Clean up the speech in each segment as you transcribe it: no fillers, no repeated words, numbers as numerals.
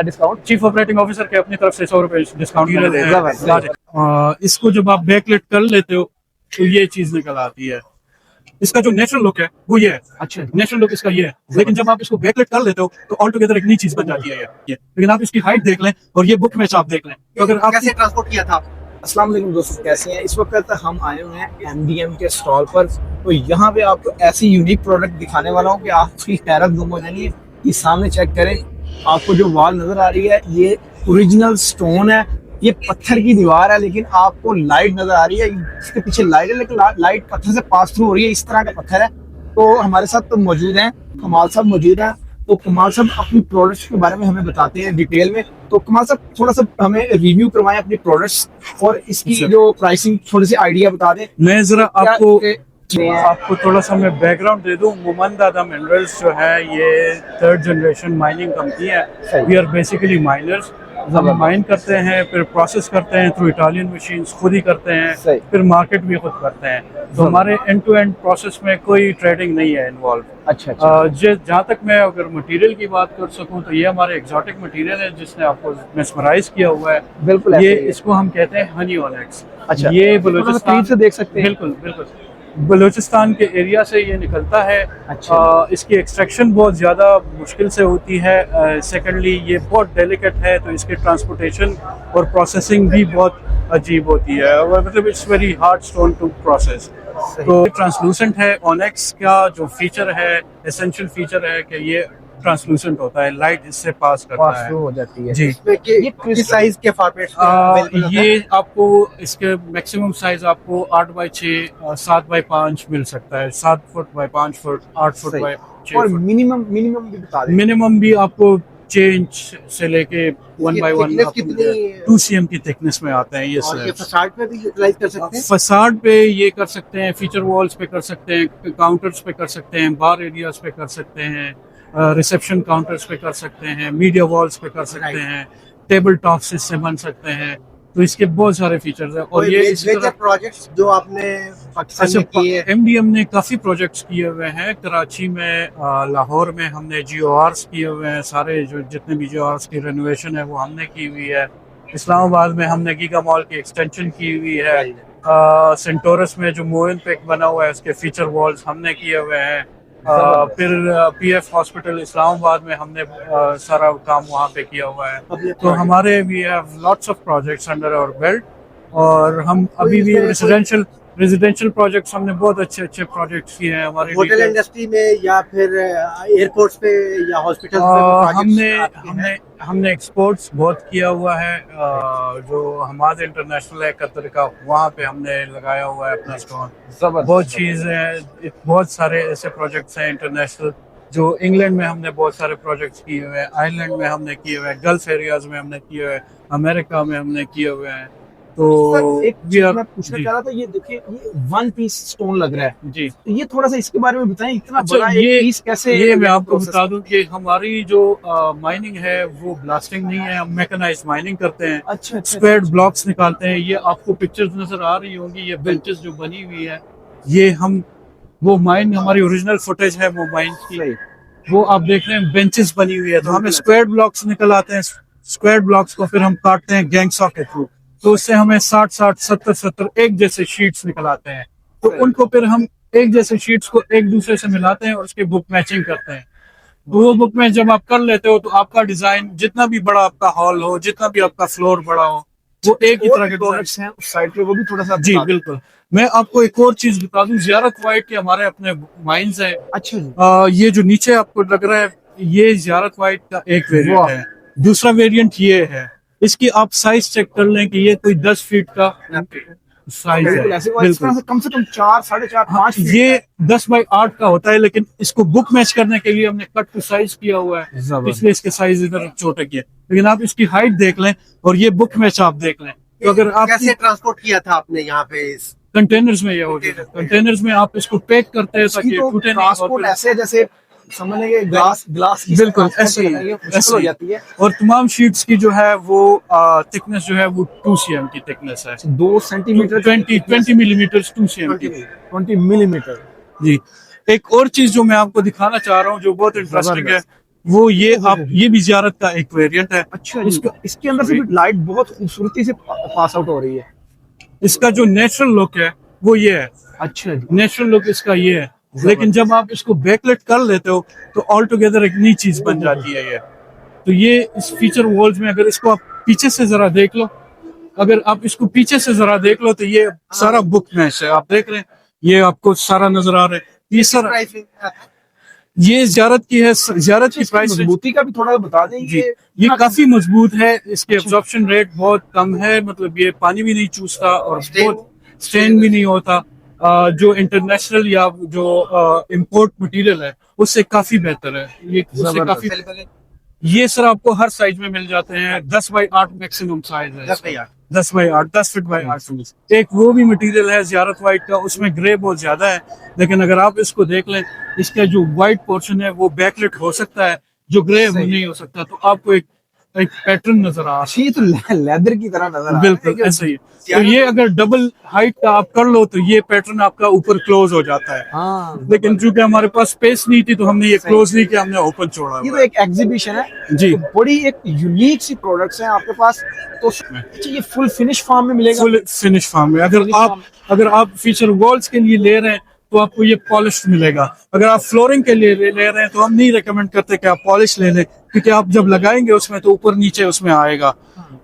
Discount chief operating officer के अपनी तरफ से 100 रुपए डिस्काउंट। इसको जब आप बैकलिट कर लेते हो तो ये चीज निकल आती है। इसका जो नेचुरल लुक है वो ये है। अच्छा, नेचुरल लुक इसका ये है, लेकिन जब आप इसको बैकलिट कर लेते हो तो ऑल टुगेदर एक नई चीज बन जाती है ये। लेकिन आप इसकी हाइट देख लें और ये बुक मैच आप देख लें तो अगर आप कैसे ट्रांसपोर्ट किया था? अस्सलाम वालेकुम दोस्तों, कैसे हैं? इस वक्त हम आए हुए हैं MDM के स्टॉल पर। तो यहाँ पे आपको ऐसी यूनिक प्रोडक्ट दिखाने वाला हूँ कि आप उसकी हैरत गुम हो जाएंगे। ये सामने चेक करें, आपको जो वॉल नजर आ रही है ये ओरिजिनल स्टोन है। ये पत्थर की दीवार है लेकिन आपको लाइट नजर आ रही है, इसके पीछे लाइट है लेकिन लाइट पत्थर से पास थ्रू हो रही है। इस तरह का पत्थर है। तो हमारे साथ तो मौजूद हैं कमाल साहब, मौजूद है। तो कमाल साहब अपनी प्रोडक्ट्स के बारे में हमें बताते हैं डिटेल में। तो कमाल साहब थोड़ा सा हमें रिव्यू करवाएं अपनी प्रोडक्ट्स और इसकी जो प्राइसिंग थोड़ी सी आइडिया बता दें। मैं जरा आपको थोड़ा सा मैं बैकग्राउंड दे दूं। मोमन दादा मिनरल्स जो है ये 3rd जनरेशन माइनिंग कंपनी है। We are basically miners. हम माइन करते हैं, फिर प्रोसेस करते हैं थ्रू इटालियन मशीन्स, खुद ही करते हैं, फिर मार्केट भी खुद करते हैं। तो हमारे एंड टू एंड प्रोसेस में कोई ट्रेडिंग नहीं है इन्वॉल्व। अच्छा। जहाँ तक मैं अगर मटेरियल की बात कर सकूँ तो ये हमारे एग्जॉटिक मटेरियल है जिसने आपको मेस्मराइज किया हुआ है। बिल्कुल ये इसको हम कहते हैं हनी ऑनेक्स। अच्छा, ये बलूचिस्तान से देख सकते हैं। बिल्कुल बिल्कुल बलूचिस्तान के एरिया से ये निकलता है। अच्छा। इसकी एक्सट्रैक्शन बहुत ज़्यादा मुश्किल से होती है। सेकेंडली ये बहुत डेलिकेट है तो इसकी ट्रांसपोर्टेशन और प्रोसेसिंग भी बहुत अजीब होती है। मतलब it's very hard stone to process. तो ट्रांसलूसेंट है। ऑनेक्स का जो फीचर है, एसेंशियल फीचर है कि ये ट्रांसलूसेंट होता है, लाइट इससे पास करता है, हो जाती है। जी। ये किस साइज के फॉर्मेट ये आपको इसके मैक्सिमम साइज आपको 8x6 7x5 मिल सकता है। 7 foot by 5 foot, 8 foot by 6 और फुट। मिनिमम भी बता दें। मिनिमम भी आपको 6 इंच से लेके 1x1 2 cm की थिकनेस में आते हैं ये स्लैब्स। फसाड पे भी यूटिलाइज कर सकते हैं। फसाड पे ये कर सकते हैं, फीचर वॉल्स पे कर सकते हैं, काउंटर्स पे कर सकते हैं, बार एरियाज पे कर सकते हैं, रिसेप्शन काउंटर्स पे कर सकते हैं, मीडिया वॉल्स पे कर सकते हैं, टेबल टॉप्स इससे बन सकते हैं। तो इसके बहुत सारे फीचर्स हैं। और ये प्रोजेक्ट्स जो आपने पाकिस्तान में किए हैं। MDM ने काफ़ी प्रोजेक्ट्स किए हुए हैं। कराची में, लाहौर में हमने GORs किए हुए हैं। सारे जो जितने भी GORs की रेनोवेशन है वो हमने की हुई है। इस्लामाबाद में हमने गीगा मॉल की एक्सटेंशन की हुई है। सेंटोरस में जो मोइन पेक बना हुआ है उसके फीचर वॉल्स हमने किए हुए हैं। फिर PF हॉस्पिटल इस्लामाबाद में हमने सारा काम वहाँ पे किया हुआ है। तो हमारे we have lots of projects under our belt. और हम अभी भी रेजिडेंशियल प्रोजेक्ट्स हमने बहुत अच्छे अच्छे प्रोजेक्ट्स किए हैं। हमारे होटल इंडस्ट्री में या फिर एयरपोर्ट्स पे या हॉस्पिटल हमने एक्सपोर्ट्स बहुत किया हुआ है। जो हमारे इंटरनेशनल है कतर का, वहाँ पे हमने लगाया हुआ है अपना स्टोर। बहुत चीज़ें, बहुत सारे ऐसे प्रोजेक्ट्स हैं इंटरनेशनल। जो इंग्लैंड में हमने बहुत सारे प्रोजेक्ट्स किए हुए हैं, आयरलैंड में हमने किए हुए हैं, गल्फ एरियाज में हमने किए हुए हैं, अमेरिका में हमने किए हुए हैं। तो एक चीज मैं पूछना चाह रहा था, ये देखिए ये 1 पीस स्टोन लग रहा है जी। तो ये थोड़ा सा इसके बारे में बताएं, इतना बड़ा एक पीस कैसे? ये मैं आपको बता दूं कि हमारी जो माइनिंग है वो ब्लास्टिंग नहीं है, हम मैकेनाइज्ड माइनिंग करते हैं। अच्छा। स्क्वायर्ड ब्लॉक्स निकालते हैं। ये आपको पिक्चर्स नजर आ रही होंगी, ये बेंचेस जो बनी हुई है, ये हम वो माइन, हमारी ओरिजिनल फुटेज है वो माइन की, वो आप देख रहे हैं बेंचेस बनी हुई है। तो हमें स्क्वायर्ड ब्लॉक्स निकल आते हैं। स्क्वायर्ड ब्लॉक्स को फिर हम काटते हैं गैंग सॉ के थ्रू, तो उससे हमें 60 70 एक जैसे शीट्स निकल आते हैं। तो उनको फिर हम एक जैसे शीट्स को एक दूसरे से मिलाते हैं और उसकी बुक मैचिंग करते हैं। वो बुक में जब आप कर लेते हो तो आपका डिजाइन जितना भी बड़ा आपका हॉल हो, जितना भी आपका फ्लोर बड़ा हो, वो एक ही तरह के प्रोडक्ट्स हैं उस साइड पे। वो भी थोड़ा सा जी बिल्कुल। मैं आपको एक और चीज बता दूं, ज़ियारत वाइट के हमारे अपने माइंस हैं। अच्छा। ये जो नीचे आपको लग रहा है ये ज़ियारत वाइट का एक वेरिएंट है। दूसरा वेरिएंट ये है। इसकी आप साइज चेक कर लें कि ये कोई 10 फीट का साइज है। बिल्कुल कम से कम 4 4.5 5 ये 10x8 का होता है, लेकिन इसको बुक मैच करने के लिए हमने कट टू साइज किया हुआ है, इसलिए इसके साइज इधर छोटे किए। लेकिन आप इसकी हाइट देख लें और ये बुक मैच आप देख लें। तो अगर आप कैसे ट्रांसपोर्ट किया था आपने यहाँ पे? इस कंटेनर्स में, ये हो गया कंटेनर्स में आप इसको पैक करते हैं ताकि टूटे नहीं। ऐसे जैसे समझने के ग्लास बिल्कुल ऐसे हो जाती है। और तमाम शीट्स की जो है वो थिकनेस जो है वो 2 cm की थिकनेस है। 2 सेंटीमीटर 20 मिलीमीटर 2 cm की 20 मिलीमीटर। जी। एक और चीज जो मैं आपको दिखाना चाह रहा हूँ जो बहुत इंटरेस्टिंग है, वो ये आप ये भी ज़ियारत का एक वेरिएंट है। अच्छा जी, इसके अंदर से भी लाइट बहुत खूबसूरती से पास आउट हो रही है। इसका जो नेचुरल लुक है वो ये है, अच्छा जी, नेचुरल लुक इसका ये है। लेकिन जब आप इसको बैकलाइट कर लेते हो तो ऑल टुगेदर एक नई चीज बन जाती है ये। तो ये इस फीचर वॉल्स में अगर इसको आप पीछे से जरा देख लो, अगर आप इसको पीछे से जरा देख लो तो ये सारा बुक मैच है। आप देख रहे हैं ये आपको सारा नजर आ रहा है। ये सारा ये ज़ियारत की है, ज़ियारत की प्राइस मजबूती का भी थोड़ा बता दें। जी, ये काफी मजबूत है, इसके एब्जॉर्प्शन रेट बहुत कम है, मतलब ये पानी भी नहीं चूसता और बहुत स्ट्रेन भी नहीं होता। जो इंटरनेशनल या जो इंपोर्ट मटेरियल है उससे काफी बेहतर है ये, उससे काफी। ये सर आपको हर साइज में मिल जाते हैं, 10x8 मैक्सिमम साइज है, 10x8 10 फीट बाई 8 एक वो भी मटेरियल है ज़ियारत वाइट का, उसमें ग्रे बहुत ज्यादा है। लेकिन अगर आप इसको देख लें, इसका जो व्हाइट पोर्शन है वो बैकलिट हो सकता है, जो ग्रे नहीं हो सकता। तो आपको एक पैटर्न नजर आ रहा है, ये तो लेदर की तरह नजर आ रहा है। बिल्कुल ऐसा ही है। तो ये अगर डबल हाइट का आप कर लो तो ये पैटर्न आपका ऊपर क्लोज हो जाता है। हाँ, लेकिन चूंकि हमारे पास स्पेस नहीं थी तो हमने ये क्लोज नहीं किया, हमने ओपन छोड़ा। ये तो एक एग्जीबिशन है जी, तो बड़ी एक यूनिक सी प्रोडक्ट्स हैं आपके पास। तो अच्छा, ये फुल फिनिश फॉर्म में मिलेगा? फुल फिनिश फॉर्म में। अगर आप फीचर वॉल्स के लिए ले रहे हैं तो आपको ये पॉलिश मिलेगा। अगर आप फ्लोरिंग के लिए ले रहे हैं तो हम नहीं रिकमेंड करते कि आप पॉलिश ले लें, क्योंकि आप जब लगाएंगे उसमें तो ऊपर नीचे उसमें आएगा,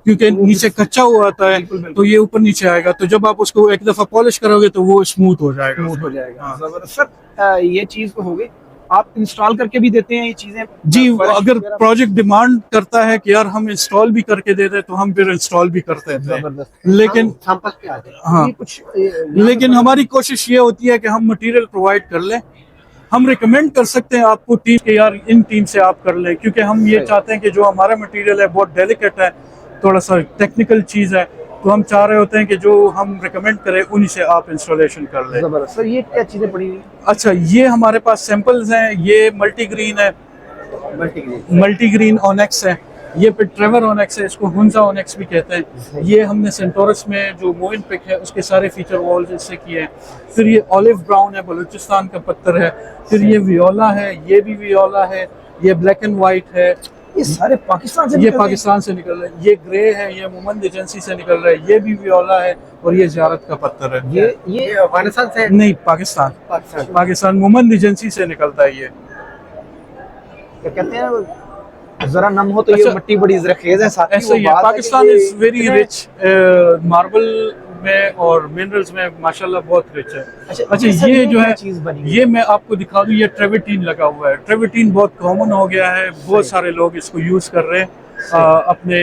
क्योंकि नीचे कच्चा हुआ आता है तो ये ऊपर नीचे आएगा। तो जब आप उसको एक दफा पॉलिश करोगे तो वो स्मूथ हो जाएगा। स्मूथ हो जाएगा। जबरदस्त सर, ये चीज तो हो गई। आप इंस्टॉल करके भी देते हैं ये चीजें? जी, अगर प्रोजेक्ट डिमांड करता है कि यार हम इंस्टॉल भी करके दे दें तो हम फिर इंस्टॉल भी करते हैं। लेकिन हाँ, लेकिन हमारी कोशिश ये होती है कि हम मटेरियल प्रोवाइड कर लें। हम रिकमेंड कर सकते हैं आपको टीम के, यार इन टीम से आप कर लें, क्योंकि हम ये चाहते हैं कि जो हमारा मटेरियल है बहुत डेलिकेट है, थोड़ा सा टेक्निकल चीज है, तो हम चाह रहे होते हैं कि जो हम रिकमेंड करें उन्हीं से आप इंस्टॉलेशन कर लें। जबरदस्त सर, ये क्या चीजें पड़ी हुई? अच्छा, ये हमारे पास सैंपल्स हैं। ये मल्टी ग्रीन है, मल्टी ग्रीन ऑनेक्स है। ये फिर ट्रेवर ऑनेक्स है, इसको हुंजा ऑनेक्स भी कहते हैं। ये हमने सेंटोरस में जो मोइन पिक है उसके सारे फीचर वॉल्स इससे किए हैं। फिर ये ऑलिव ब्राउन है, बलूचिस्तान का पत्थर है। फिर ये वियोला है, ये भी वियोला है। ये ब्लैक एंड वाइट है। ये सारे पाकिस्तान से? ये पाकिस्तान से निकल रहे हैं। ये ग्रे है, ये मोमन एजेंसी से निकल रहा है। ये भी वियोला है और ये ज़ियारत का पत्थर है। ये अफगानिस्तान से नहीं, पाकिस्तान मोमन एजेंसी से निकलता है। ये क्या कहते हैं, जरा नम हो तो ये मट्टी बड़ी जरखेज है। ऐसा ही है, Pakistan is very rich marble में और मिनरल्स में माशाल्लाह बहुत रिच है। अच्छा, ये जो है ये मैं आपको दिखा दूं, ये ट्रेविटीन लगा हुआ है। ट्रेविटीन बहुत कॉमन हो गया है, बहुत सारे लोग इसको यूज कर रहे हैं अपने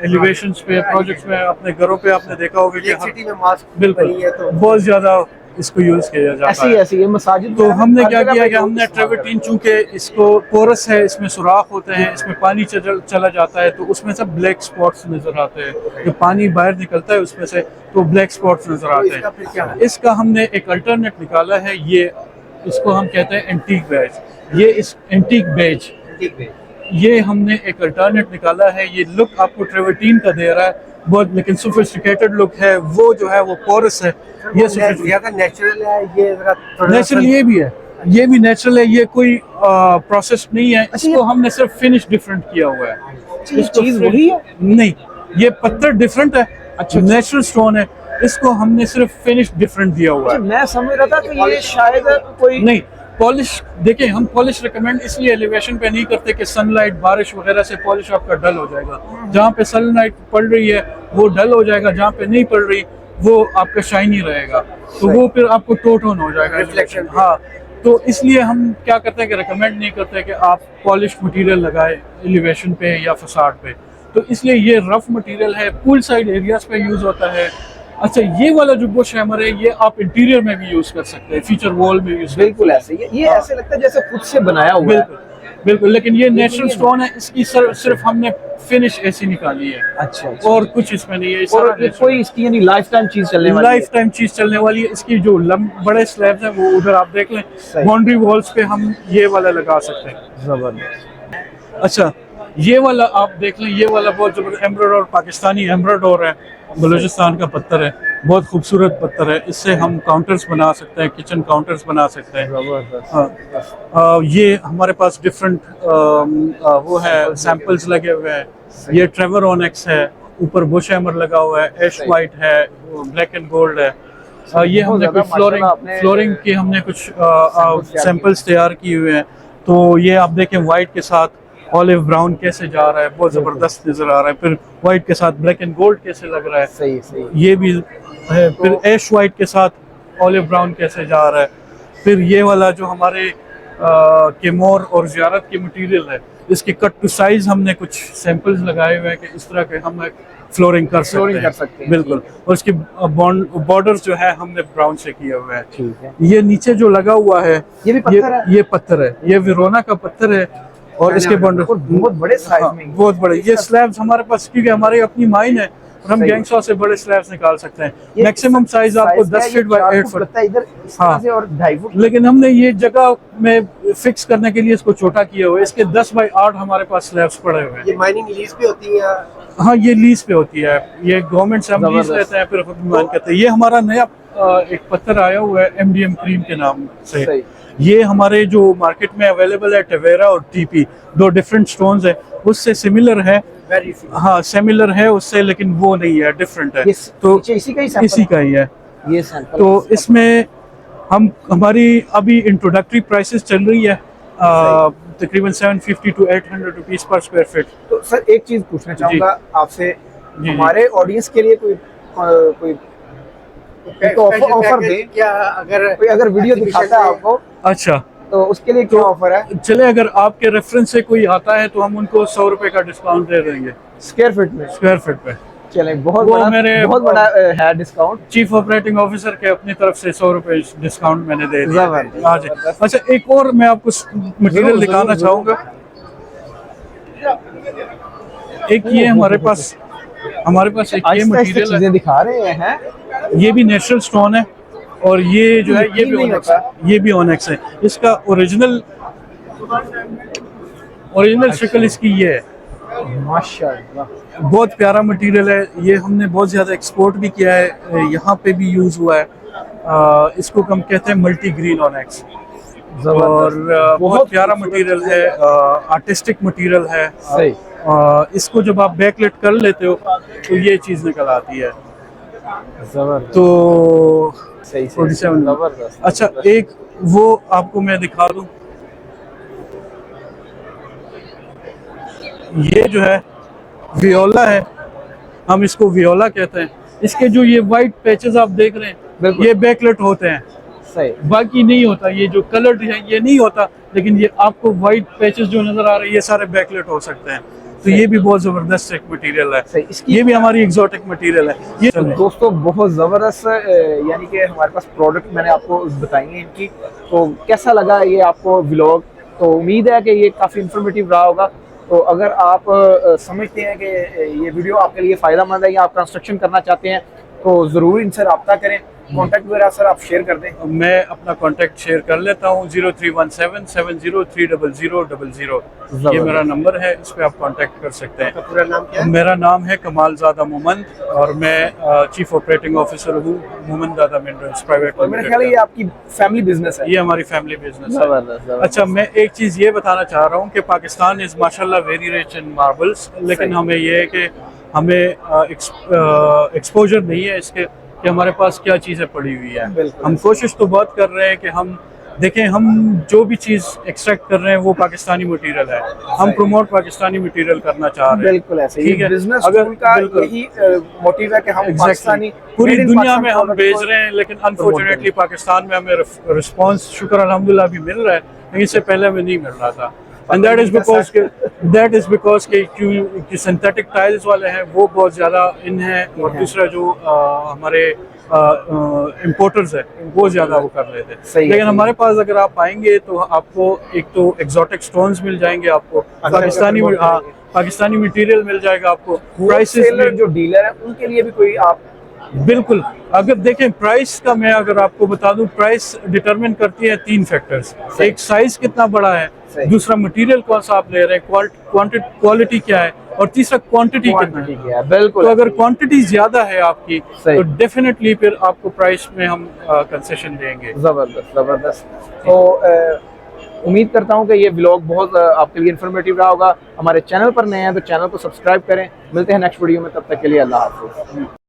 एलिवेशंस पे, प्रोजेक्ट्स में, अपने घरों पे। आपने देखा होगा कि सिटी में मास्क बिल्कुल बहुत ज्यादा इसको यूज किया जाता है। ऐसी ये मसाजिद। तो हमने क्या किया कि हमने ट्रेविटीन, चूंकि इसको पोरस है, इसमें सुराख होते हैं, इसमें पानी चला जाता है, तो उसमें से ब्लैक स्पॉट्स नजर आते हैं। जो पानी बाहर निकलता है उसमें से तो ब्लैक स्पॉट्स नजर आते हैं। इसका हमने एक अल्टरनेट निकाला है, ये इसको हम कहते हैं एंटीक बेज। ये इस एंटीक बेज, ये हमने एक अल्टरनेट निकाला है। ये लुक आपको ट्रेविटीन का दे रहा है बहुत, लेकिन सोफिस्टिकेटेड लुक है। वो जो है वो पोरस है, ये ज्यादा नेचुरल है। ये नेचुरल ये भी है, ये भी नेचुरल है। ये कोई प्रोसेस नहीं है। इसको हमने सिर्फ फिनिश डिफरेंट किया हुआ है। इसको चीज वही है? नहीं, ये पत्थर डिफरेंट है। अच्छा, नेचुरल स्टोन है, इसको हमने सिर्फ फिनिश डिफरेंट दिया हुआ है। मैं समझ रहा था कि ये शायद कोई नहीं। पॉलिश देखिए, हम पॉलिश रिकमेंड इसलिए एलिवेशन पे नहीं करते कि सनलाइट, बारिश वगैरह से पॉलिश आपका डल हो जाएगा। जहाँ पे सनलाइट पड़ रही है वो डल हो जाएगा, जहाँ पे नहीं पड़ रही वो आपका शाइनी रहेगा, तो वो फिर आपको टो टोन हो जाएगा, रिफ्लेक्शन। हाँ, तो इसलिए हम क्या करते हैं कि रिकमेंड नहीं करते कि आप पॉलिश मटेरियल लगाए एलिवेशन पे या फसाड पे। तो इसलिए ये रफ मटेरियल है, पूल साइड एरियाज पे यूज होता है। अच्छा, ये वाला जो बुश हैमर है ये आप इंटीरियर में भी यूज कर सकते हैं, फीचर वॉल में यूज। बिल्कुल ऐसे ये ऐसे लगता है जैसे खुद से बनाया हुआ है। बिल्कुल, लेकिन ये नेचुरल स्टोन है। इसकी सिर्फ हमने फिनिश ऐसी निकाली है। अच्छा, और कुछ इसमें नहीं है। और कोई इसकी यानी लाइफ टाइम चीज चलने वाली है? लाइफ टाइम चीज चलने वाली है। इसकी जो बड़े स्लैब्स हैं वो उधर आप देख लें, बाउंड्री वॉल्स पे हम ये वाला लगा सकते हैं। जबरदस्त। अच्छा, ये वाला आप देख लें, ये वाला बहुत जबरदस्त एम्ब्रॉयडर, पाकिस्तानी एम्ब्रॉयडर है, बलूचिस्तान का पत्थर है, बहुत खूबसूरत पत्थर है। इससे हम काउंटर्स बना सकते हैं, किचन काउंटर्स बना सकते हैं। हाँ, ये हमारे पास डिफरेंट वो है, सैंपल्स लगे हुए हैं। ये ट्रेवर ऑनेक्स है, ऊपर बुश हैमर लगा हुआ है, एश वाइट है, ब्लैक एंड गोल्ड है। ये हमने कुछ फ्लोरिंग की हमने कुछ सैंपल्स तैयार किए हुए हैं। तो ये आप देखें वाइट के साथ ऑलिव ब्राउन कैसे जा रहा है, बहुत जबरदस्त नजर आ रहा है। फिर वाइट के साथ ब्लैक एंड गोल्ड कैसे लग रहा है, सही सही, ये भी है। फिर एश वाइट के साथ ऑलिव ब्राउन कैसे जा रहा है। फिर ये वाला जो हमारे केमोर और ज़ियारत की मटेरियल है, इसकी कट टू साइज हमने कुछ सैंपल्स लगाए हुए हैं कि इस तरह के हम फ्लोरिंग कर सकते हैं। बिल्कुल। और इसके बॉर्डर्स जो है हमने ब्राउन से किया हुआ है। ठीक है। ये नीचे जो लगा हुआ है ये भी पत्थर है? ये पत्थर है, ये विरोना का पत्थर है। और इसके बॉर्डर बहुत बड़े साइज में, बहुत बड़े। ये स्लैब्स हमारे पास, क्योंकि हमारी अपनी माइन है और हम गैंगसॉ से बड़े स्लैब्स निकाल सकते हैं। मैक्सिमम साइज आपको 10 फीट बाय 8 फीट इधर हाँ, से और 2.5 फुट। लेकिन हमने ये जगह में फिक्स करने के लिए इसको छोटा किया हुआ है। इसके 10 बाय 8 हमारे पास स्लैब्स पड़े हुए हैं। ये माइनिंग लीज पे होती है? हाँ, ये लीज पे होती है। ये गवर्नमेंट से हम लीज लेते हैं, फिर खुद मान करते हैं। ये हमारा नया एक पत्थर आया हुआ है MDM क्रीम के नाम से। ये हमारे जो मार्केट में अवेलेबल है टवेरा और टीपी, दो डिफरेंट स्टोन्स है, उससे सिमिलर है। हाँ, सिमिलर है उससे, लेकिन वो नहीं है, डिफरेंट है। तो इसी का ही है ये। तो इसमें हमारी अभी इंट्रोडक्टरी प्राइसेस चल रही है तकरीबन 750 to 800 rupees per square feet. तो सर एक चीज पूछना चाहूंगा आपसे, हमारे ऑडियंस के लिए कोई ऑफर दे क्या? अगर वीडियो दिखाता है आपको, अच्छा, तो उसके लिए क्या ऑफर है? चले, अगर आपके रेफरेंस से कोई आता है तो हम उनको 100 रुपए का डिस्काउंट दे देंगे स्क्वायर फीट में। स्क्वायर फीट पे चले, बहुत बड़ा है डिस्काउंट। चीफ ऑपरेटिंग ऑफिसर के अपनी तरफ से 100 रुपए डिस्काउंट मैंने दे दिया। अच्छा, एक और मैं आपको मटेरियल दिखाना चाहूंगा। एक ये हमारे पास एक ये मटेरियल चीजें दिखा रहे हैं। ये भी नेचुरल स्टोन है और ये जो है ये भी ऑनेक्स है। ये भी ऑनेक्स है। इसका ओरिजिनल शक्ल इसकी ये है। माशाल्लाह, बहुत प्यारा मटेरियल है। ये हमने बहुत ज़्यादा एक्सपोर्ट भी किया है, यहाँ पे भी यूज़ हुआ है। इसको हम कहते हैं मल्टी ग्रीन ऑनेक्स, और बहुत प्यारा मटेरियल है, आर्टिस्टिक मटेरियल है। सही। इसको जब आप बैकलेट कर लेते हो तो ये चीज़ निकल आती है। तो सही 47। अच्छा, एक वो आपको मैं दिखा दूं, ये जो है वियोला है, हम इसको वियोला कहते हैं। इसके जो ये वाइट पैचेस आप देख रहे हैं, ये बैकलेट होते हैं। सही। बाकी नहीं होता, ये जो कलर्ड है ये नहीं होता, लेकिन ये आपको वाइट पैचेस जो नजर आ रहे हैं ये सारे बैकलेट हो सकते हैं। तो ये भी बहुत जबरदस्त एक मटेरियल है। ये भी हमारी एग्जॉटिक मटेरियल है। ये तो दोस्तों बहुत जबरदस्त, यानी कि हमारे पास प्रोडक्ट मैंने आपको बताई है इनकी। तो कैसा लगा ये आपको व्लॉग? तो उम्मीद है कि ये काफ़ी इंफॉर्मेटिव रहा होगा। तो अगर आप समझते हैं कि ये वीडियो आपके लिए फ़ायदेमंद है या आप कंस्ट्रक्शन करना चाहते हैं, तो ज़रूर इनसे रब्ता करें। कॉन्टैक्ट वगैरह सर आप शेयर कर दें। मैं अपना कॉन्टैक्ट शेयर कर लेता हूँ, 0317703000। ये मेरा नंबर है, इस पे आप कॉन्टैक्ट कर सकते हैं। पूरा नाम क्या है? मेरा नाम है कमालजादा मोमन और मैं चीफ ऑपरेटिंग ऑफिसर हूँ मोमन दादा मिनरल्स प्राइवेट लिमिटेड। मेरे ख्याल है ये आपकी फैमिली बिजनेस है? ये हमारी फैमिली बिजनेस है। अच्छा, मैं एक चीज़ ये बताना चाह रहा हूँ कि पाकिस्तान इज़ माशाल्लाह वेरी रिच इन मार्बल्स, लेकिन हमें ये है कि हमें एक्सपोजर नहीं है इसके कि हमारे पास क्या चीज़ें पड़ी हुई है। हम कोशिश तो बहुत कर रहे हैं कि हम देखें, हम जो भी चीज़ एक्सट्रैक्ट कर रहे हैं वो पाकिस्तानी मटेरियल है। हम प्रमोट पाकिस्तानी मटेरियल करना चाह रहे हैं। बिल्कुल ऐसे ठीक है। बिजनेस अगर का यही मोटिव है कि हम पाकिस्तानी पूरी दुनिया में हम भेज रहे हैं, लेकिन अनफॉर्चुनेटली पाकिस्तान में हमें रिस्पांस शुक्र अल्हम्दुलिल्लाह भी मिल रहा है, लेकिन इससे पहले में नहीं मिल रहा था। एंड दैट इज बिकॉज कि सिंथेटिक टाइल्स वाले हैं वो बहुत ज़्यादा इन है, और दूसरा जो हमारे इम्पोर्टर्स है वो ज़्यादा वो कर रहे थे। लेकिन हमारे पास अगर आप आएंगे तो आपको एक तो एक्सोटिक स्टोन्स मिल जाएंगे, आपको पाकिस्तानी मटेरियल मिल जाएगा, आपको प्राइसेस जो डीलर है उनके लिए भी कोई आप बिल्कुल। अगर देखें प्राइस का, मैं अगर आपको बता दूं, प्राइस डिटरमिन करती है 3 फैक्टर्स। एक साइज कितना बड़ा है, सही। दूसरा मटेरियल कौन सा आप ले रहे हैं, क्वालिटी क्या है, और तीसरा क्वांटिटी कितना क्वांटिटी है। क्या है, बिल्कुल। तो अगर क्वांटिटी ज्यादा है आपकी सही। तो डेफिनेटली फिर आपको प्राइस में हम कंसेशन देंगे। जबरदस्त जबरदस्त। तो उम्मीद करता हूँ कि ये व्लॉग बहुत आपके लिए इन्फॉर्मेटिव रहा होगा। हमारे चैनल पर नए हैं तो चैनल को सब्सक्राइब करें। मिलते हैं नेक्स्ट वीडियो में, तब तक के लिए अल्लाह हाफिज़।